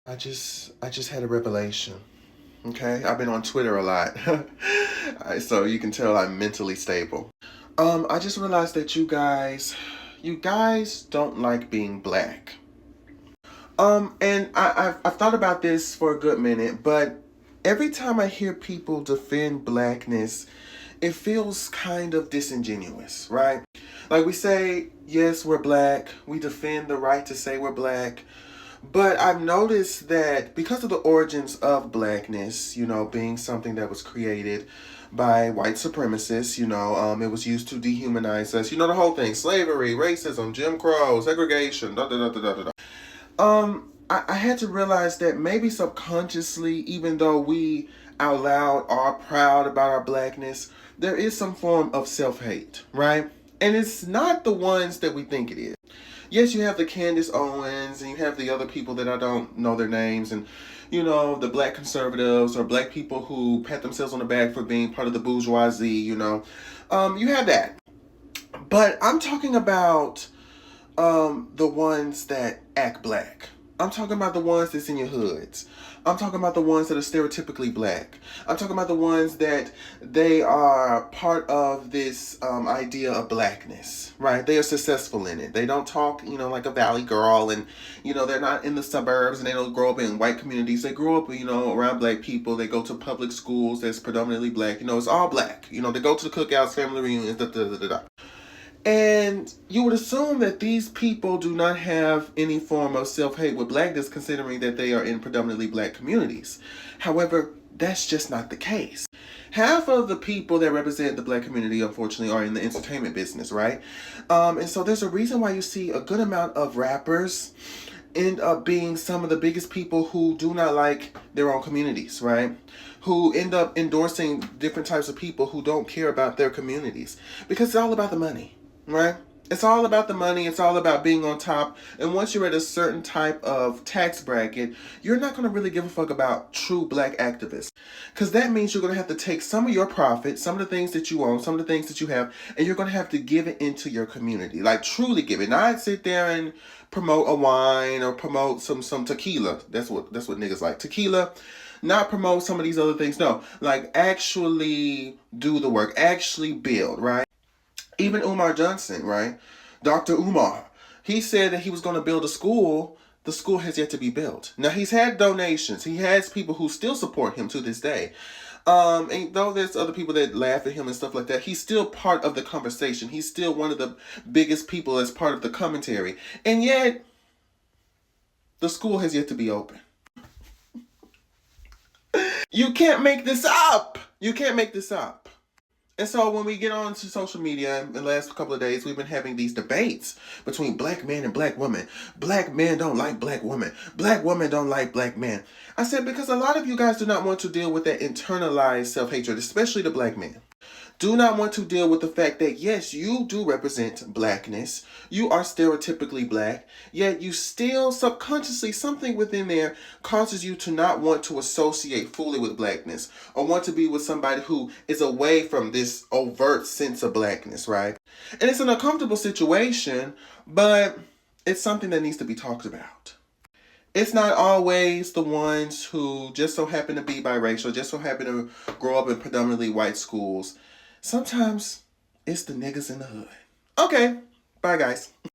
I just had a revelation. Okay, I've been on Twitter a lot, so you can tell I'm mentally stable. I just realized that you guys don't like being black. And I've thought about this for a good minute, but every time I hear people defend blackness, it feels kind of disingenuous, right? Like we say, yes, we're black. We defend the right to say we're black. But I've noticed that because of the origins of blackness, being something that was created by white supremacists, it was used to dehumanize us. The whole thing: slavery, racism, Jim Crow, segregation, da da da da da da. I had to realize that maybe subconsciously, even though we out loud are proud about our blackness, there is some form of self hate, right? And it's not the ones that we think it is. Yes, you have the Candace Owens and you have the other people that I don't know their names, and the black conservatives or black people who pat themselves on the back for being part of the bourgeoisie. You have that. But I'm talking about the ones that act black. I'm talking about the ones that's in your hoods. I'm talking about the ones that are stereotypically black. I'm talking about the ones that they are part of this idea of blackness, right? They are successful in it. They don't talk, like a valley girl, and they're not in the suburbs, and they don't grow up in white communities. They grow up, around black people. They go to public schools that's predominantly black. It's all black. They go to the cookouts, family reunions, da da da da da. And you would assume that these people do not have any form of self-hate with blackness, considering that they are in predominantly black communities. However, that's just not the case. Half of the people that represent the black community, unfortunately, are in the entertainment business, right? And so there's a reason why you see a good amount of rappers end up being some of the biggest people who do not like their own communities, right? Who end up endorsing different types of people who don't care about their communities, because it's all about the money, right? It's all about the money. It's all about being on top. And once you're at a certain type of tax bracket, you're not going to really give a fuck about true black activists. Because that means you're going to have to take some of your profit, some of the things that you own, some of the things that you have, and you're going to have to give it into your community. Like, truly give it. Not sit there and promote a wine or promote some tequila. That's what niggas like. Tequila. Not promote some of these other things. No. Like, actually do the work. Actually build, right? Even Umar Johnson, right? Dr. Umar, he said that he was going to build a school. The school has yet to be built. Now, he's had donations. He has people who still support him to this day. And though there's other people that laugh at him and stuff like that, he's still part of the conversation. He's still one of the biggest people as part of the commentary. And yet, the school has yet to be open. You can't make this up. You can't make this up. And so when we get on to social media in the last couple of days, we've been having these debates between black men and black women. Black men don't like black women. Black women don't like black men. I said, because a lot of you guys do not want to deal with that internalized self-hatred, especially the black men. Do not want to deal with the fact that, yes, you do represent blackness. You are stereotypically black, yet you still subconsciously, something within there causes you to not want to associate fully with blackness, or want to be with somebody who is away from this overt sense of blackness, right? And it's an uncomfortable situation, but it's something that needs to be talked about. It's not always the ones who just so happen to be biracial, just so happen to grow up in predominantly white schools. Sometimes it's the niggas in the hood. Okay, bye guys.